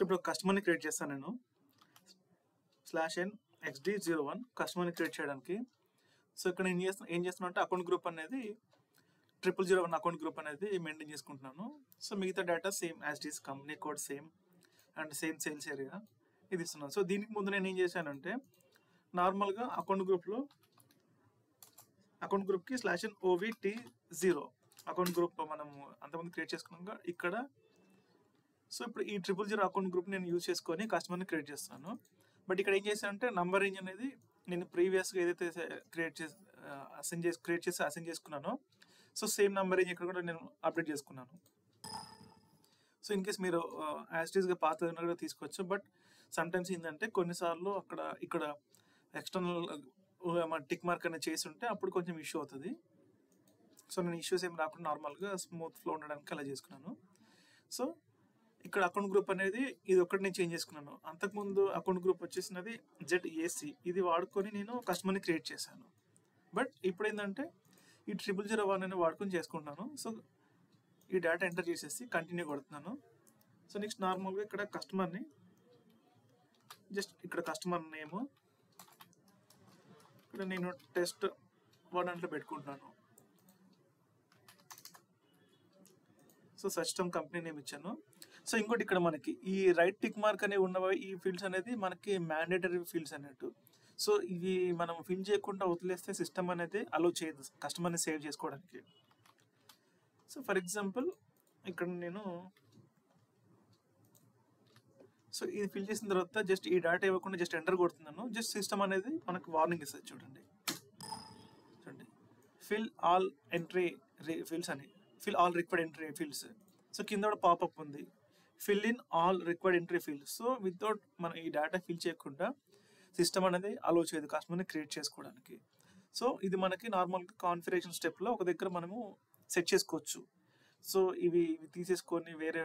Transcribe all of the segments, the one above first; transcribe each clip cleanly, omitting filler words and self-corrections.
ఇప్పుడు కస్టమర్ని క్రియేట్ చేస్తాను నేను. /n xd01 కస్టమర్ని క్రియేట్ చేయడానికి. సో ఇక్కడ నేను ఏం చేస్తున్నా అంటే అకౌంట్ గ్రూప్ అనేది 0001 అకౌంట్ గ్రూప్ అనేది మెయింటైన్ చేసుకుంటున్నాను. సో మిగతా data same as it is, company code same and same sales area ఇది ఇస్తున్నాను. సో దీనికి ముందు నేను ఏం చేశానంటే నార్మల్గా అకౌంట్ గ్రూప్కి /ovt0 అకౌంట్ గ్రూప్ మనము అంతమంది క్రియేట్ చేసుకున్నాక ఇక్కడ. సో ఇప్పుడు ఈ 000 అకౌంట్ గ్రూప్ నేను యూజ్ చేసుకొని కస్టమర్ని క్రియేట్ చేస్తాను. బట్ ఇక్కడ ఏం చేశానంటే నంబర్ రేంజ్ అనేది నేను ప్రీవియస్గా ఏదైతే క్రియేట్ చేసి assign చేసుకున్నానో so same number range ఇక్కడ కూడా నేను అప్డేట్ చేసుకున్నాను. సో ఇన్ కేస్ మీరు యాస్టీస్గా పాత కూడా తీసుకోవచ్చు. బట్ సమ్టైమ్స్ ఏంటంటే కొన్నిసార్లు ఇక్కడ ఎక్స్టర్నల్ టిక్ మార్క్ అనేది చేసి ఉంటే అప్పుడు కొంచెం ఇష్యూ అవుతుంది. సో నేను ఇష్యూస్ ఏం రాకుండా నార్మల్గా స్మూత్ ఫ్లో ఉండడానికి అలా చేసుకున్నాను. సో ఇక్కడ అకౌంట్ గ్రూప్ అనేది ఇది ఒకటి నేను చేంజ్ చేసుకున్నాను. అంతకుముందు అకౌంట్ గ్రూప్ వచ్చేసినది ZAC, ఇది వాడుకొని నేను కస్టమర్ని క్రియేట్ చేశాను. బట్ ఇప్పుడు ఏంటంటే ఈ 0001 అని వాడుకొని చేసుకుంటున్నాను. సో ఈ డేటా ఎంటర్ చేసేసి కంటిన్యూ కొడుతున్నాను. సో నెక్స్ట్ నార్మల్గా ఇక్కడ కస్టమర్ని జస్ట్ ఇక్కడ కస్టమర్ నేమ్ ఇక్కడ నేను test1 అంటే పెట్టుకుంటున్నాను. సో సిస్టమ్ కంపెనీ నేమ్ ఇచ్చాను. సో ఇంకోటి ఇక్కడ మనకి ఈ రైట్ టిక్ మార్క్ అనేవి ఉన్నవి ఈ ఫీల్డ్స్ అనేది మనకి మ్యాండేటరీ ఫీల్డ్స్ అన్నట్టు. సో ఇవి మనం ఫిల్ చేయకుండా వదిలేస్తే సిస్టమ్ అనేది అలో చేయదు కస్టమర్ని సేవ్ చేసుకోవడానికి. సో ఫర్ ఎగ్జాంపుల్ ఇక్కడ నేను సో ఇది ఫిల్ చేసిన తర్వాత జస్ట్ ఈ డేటా ఇవ్వకుండా జస్ట్ ఎంటర్ కొడుతున్నాను. జస్ట్ సిస్టమ్ అనేది మనకు వార్నింగ్ ఇస్తుంది. చూడండి ఫిల్ ఆల్ ఎంట్రీ ఫీల్డ్స్ అని, fill all required entry fields. So కింద కూడా పాపప్ ఉంది, fill in all required entry fields. So without మనం ఈ డేటా ఫిల్ చేయకుండా సిస్టమ్ అనేది అలో చేయదు కస్టమర్ని క్రియేట్ చేసుకోవడానికి. సో ఇది మనకి నార్మల్గా కాన్ఫిగరేషన్ స్టెప్లో ఒక దగ్గర మనము సెట్ చేసుకోవచ్చు. సో ఇవి తీసేసుకొని వేరే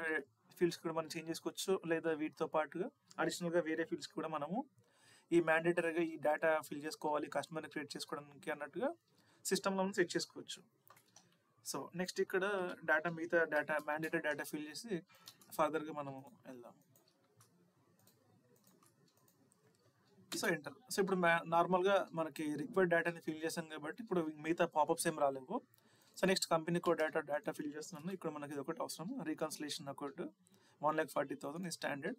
ఫీల్డ్స్ కూడా మనం చేంజ్ చేసుకోవచ్చు, లేదా వీటితో పాటుగా అడిషనల్గా వేరే ఫీల్డ్స్ కూడా మనము ఈ మ్యాండేటరీగా ఈ డేటా ఫిల్ చేసుకోవాలి కస్టమర్ని క్రియేట్ చేసుకోవడానికి అన్నట్టుగా సిస్టంలో మనం సెట్ చేసుకోవచ్చు. సో నెక్స్ట్ ఇక్కడ మిగతా డేటా మ్యాండేటరీ డేటా ఫిల్ చేసి ఫర్దర్గా మనము వెళ్దాం. So enter. సో ఇప్పుడు నార్మల్గా మనకి రిక్వైర్డ్ డేటాని ఫిల్ చేసాం కాబట్టి ఇప్పుడు మిగతా పాపప్స్ ఏం రాలేవు. So next company code data fill చేస్తున్నాను. ఇక్కడ మనకి ఇది ఒకటి అవసరం, reconciliation account 1,40,000 standard.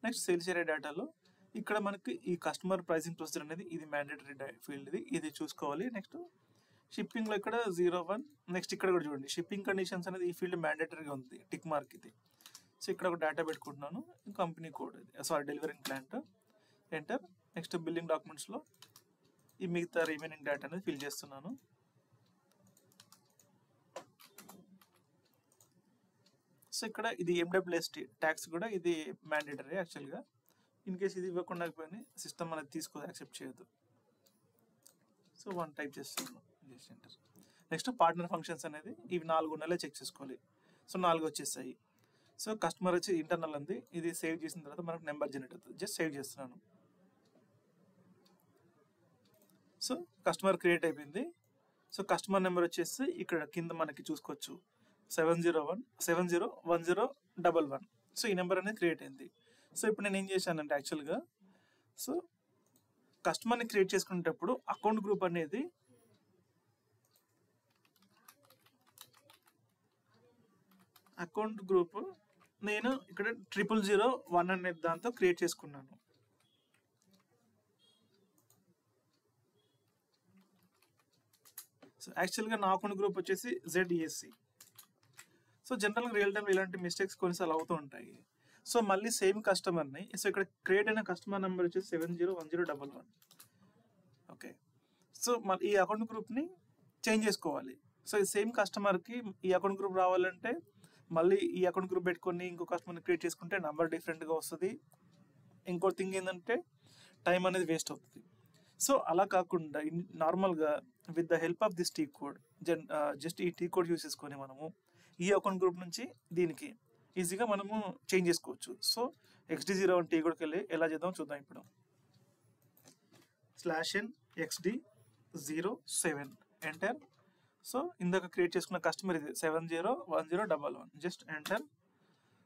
Next sales area డేటాలో ఇక్కడ మనకి ఈ కస్టమర్ ప్రైసింగ్ ప్రొసీజర్ అనేది ఇది మ్యాండేటరీ ఫీల్డ్, ఇది చూసుకోవాలి. నెక్స్ట్ షిప్పింగ్లో ఇక్కడ 01. నెక్స్ట్ ఇక్కడ కూడా చూడండి షిప్పింగ్ కండిషన్స్ అనేది ఈ ఫీల్డ్ మ్యాండేటరీగా ఉంది, టిక్ మార్క్ ఇది. సో ఇక్కడ ఒక డేటా పెట్టుకుంటున్నాను, కంపెనీ కోడ్ ఇది delivering plant enter. Next billing డాక్యుమెంట్స్లో ఈ మిగతా రిమైనింగ్ డేటా అనేది ఫిల్ చేస్తున్నాను. సో ఇక్కడ ఇది MWST ట్యాక్స్ కూడా ఇది మ్యాండేటరీ యాక్చువల్గా. ఇన్ కేస్ ఇది ఇవ్వకుండా పోయి సిస్టమ్ అనేది తీసుకోదు, యాక్సెప్ట్ చేయదు. సో 1 టైప్ చేస్తున్నాను. నెక్స్ట్ పార్ట్నర్ ఫంక్షన్స్ అనేది ఇవి 4 నెలలు చెక్ చేసుకోవాలి. సో 4 వచ్చేస్తాయి. సో కస్టమర్ వచ్చి ఇంటర్నల్ ఉంది, ఇది సేవ్ చేసిన తర్వాత మనకు నెంబర్ జనరేట్ అవుతుంది. జస్ట్ సేవ్ చేస్తున్నాను. సో కస్టమర్ క్రియేట్ అయిపోయింది. సో కస్టమర్ నెంబర్ వచ్చేసి ఇక్కడ కింద మనకి చూసుకోవచ్చు 701011111. సో ఈ నెంబర్ అనేది క్రియేట్ అయింది. సో ఇప్పుడు నేను ఏం చేశానంటే యాక్చువల్గా సో కస్టమర్ని క్రియేట్ చేసుకునేటప్పుడు అకౌంట్ గ్రూప్ అనేది నేను ఇక్కడ 0001 అనే దాంతో క్రియేట్ చేసుకున్నాను. సో యాక్చువల్గా నా అకౌంట్ గ్రూప్ వచ్చేసి ZAC. సో జనరల్గా రియల్ టైంలో ఇలాంటి మిస్టేక్స్ కొన్నిసార్లు అవుతూ ఉంటాయి. సో మళ్ళీ సేమ్ కస్టమర్ని సో ఇక్కడ క్రియేట్ అయిన కస్టమర్ నెంబర్ వచ్చేసి 701011. ఓకే. సో మళ్ళీ ఈ అకౌంట్ గ్రూప్ని చేంజ్ చేసుకోవాలి. సో ఈ సేమ్ కస్టమర్కి ఈ అకౌంట్ గ్రూప్ రావాలంటే మళ్ళీ ఈ అకౌంట్ గ్రూప్ పెట్టుకొని ఇంకో కస్టమర్ని క్రియేట్ చేసుకుంటే నెంబర్ డిఫరెంట్గా వస్తుంది. ఇంకో థింగ్ ఏంటంటే టైం అనేది వేస్ట్ అవుతుంది. సో అలా కాకుండా నార్మల్గా with the help of this T code just ఈ టీ కోడ్ యూస్ చేసుకొని మనము ఈ అకౌంట్ గ్రూప్ నుంచి దీనికి ఈజీగా మనము చేంజ్ చేసుకోవచ్చు. సో XD01 టీ కోడ్కి వెళ్ళి ఎలా చేద్దాం చూద్దాం ఇప్పుడు. /n xd07 enter. సో ఇందాక క్రియేట్ చేసుకున్న కస్టమర్ ఇది 701011. Just enter.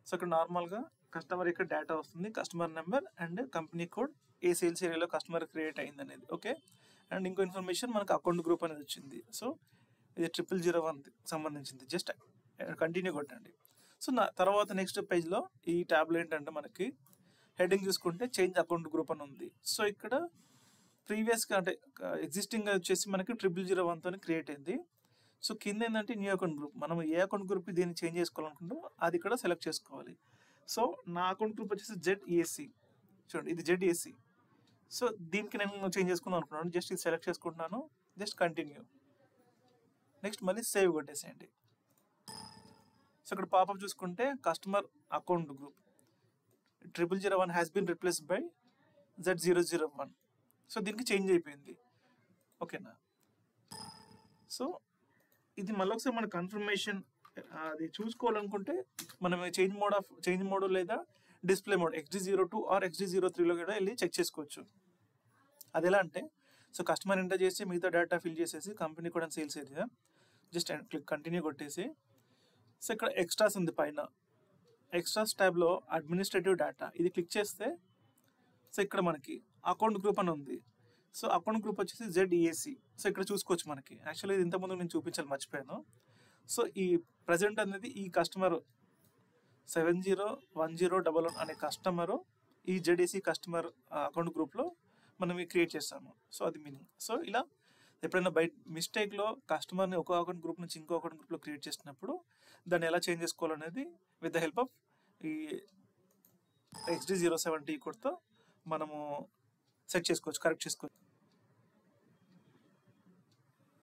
సో ఇక్కడ నార్మల్గా కస్టమర్ యొక్క డేటా వస్తుంది, customer number and company code, A sales ఏరియాలో కస్టమర్ క్రియేట్ అయింది అనేది. ఓకే, అండ్ ఇంకో ఇన్ఫర్మేషన్ మనకు అకౌంట్ గ్రూప్ అనేది వచ్చింది. సో ఇది 0001 సంబంధించింది. జస్ట్ కంటిన్యూ కొట్టండి. సో నా తర్వాత నెక్స్ట్ పేజ్లో ఈ ట్యాబ్లో ఏంటంటే మనకి హెడ్డింగ్ చూసుకుంటే చేంజ్ అకౌంట్ గ్రూప్ అని ఉంది. సో ఇక్కడ ప్రీవియస్గా అంటే ఎగ్జిస్టింగ్గా వచ్చేసి మనకి 0001తో క్రియేట్ అయింది. సో కింద ఏంటంటే న్యూ అకౌంట్ గ్రూప్, మనం ఏ అకౌంట్ గ్రూప్కి దీన్ని చేంజ్ చేసుకోవాలనుకుంటామో అది ఇక్కడ సెలెక్ట్ చేసుకోవాలి. సో నా అకౌంట్ గ్రూప్ వచ్చేసి ZEAC. చూడండి ఇది ZEAC. సో దీనికి నేను చేంజ్ చేసుకుందాం అనుకున్నాను. జస్ట్ ఇది సెలెక్ట్ చేసుకుంటున్నాను, జస్ట్ కంటిన్యూ. నెక్స్ట్ మళ్ళీ సేవ్ కొట్టేసేయండి. సో ఇక్కడ పాపప్ చూసుకుంటే customer account group 0001 has been replaced by Z001. So దీనికి చేంజ్ అయిపోయింది. ఓకేనా? సో ఇది మళ్ళీ ఒకసారి మన కన్ఫర్మేషన్ అది చూసుకోవాలనుకుంటే మనం చేంజ్ మోడ్ లేదా డిస్ప్లే మోడ్ XD02 ఆర్ XD03లో కూడా వెళ్ళి చెక్ చేసుకోవచ్చు. అది ఎలా అంటే, సో కస్టమర్ ఎంటర్ చేసి మిగతా డేటా ఫిల్ చేసేసి కంపెనీ కూడా sales area just click continue కొట్టేసి, సో ఇక్కడ ఎక్స్ట్రాస్ ఉంది పైన, ఎక్స్ట్రాస్ ట్యాబ్లో అడ్మినిస్ట్రేటివ్ డేటా ఇది క్లిక్ చేస్తే సో ఇక్కడ మనకి అకౌంట్ గ్రూప్ అని ఉంది. సో అకౌంట్ గ్రూప్ వచ్చేసి ZEAC. సో ఇక్కడ చూసుకోవచ్చు మనకి. యాక్చువల్లీ ఇది ఇంతకుముందు నేను చూపించాలి మర్చిపోయాను. సో ఈ ప్రజెంట్ అనేది ఈ కస్టమర్ 701011 అనే కస్టమరు ఈ ZEAC కస్టమర్ అకౌంట్ గ్రూప్లో మనం క్రియేట్ చేస్తాము. సో అది మీనింగ్. సో ఇలా ఎప్పుడైనా బై మిస్టేక్లో కస్టమర్ని ఒక అకౌంట్ గ్రూప్ నుంచి ఇంకో అకౌంట్ గ్రూప్లో క్రియేట్ చేసినప్పుడు దాన్ని ఎలా చేంజ్ చేసుకోవాలనేది విత్ ద హెల్ప్ ఆఫ్ ఈ XD070 కోడ్తో మనము సెట్ చేసుకోవచ్చు, కరెక్ట్ చేసుకోవచ్చు.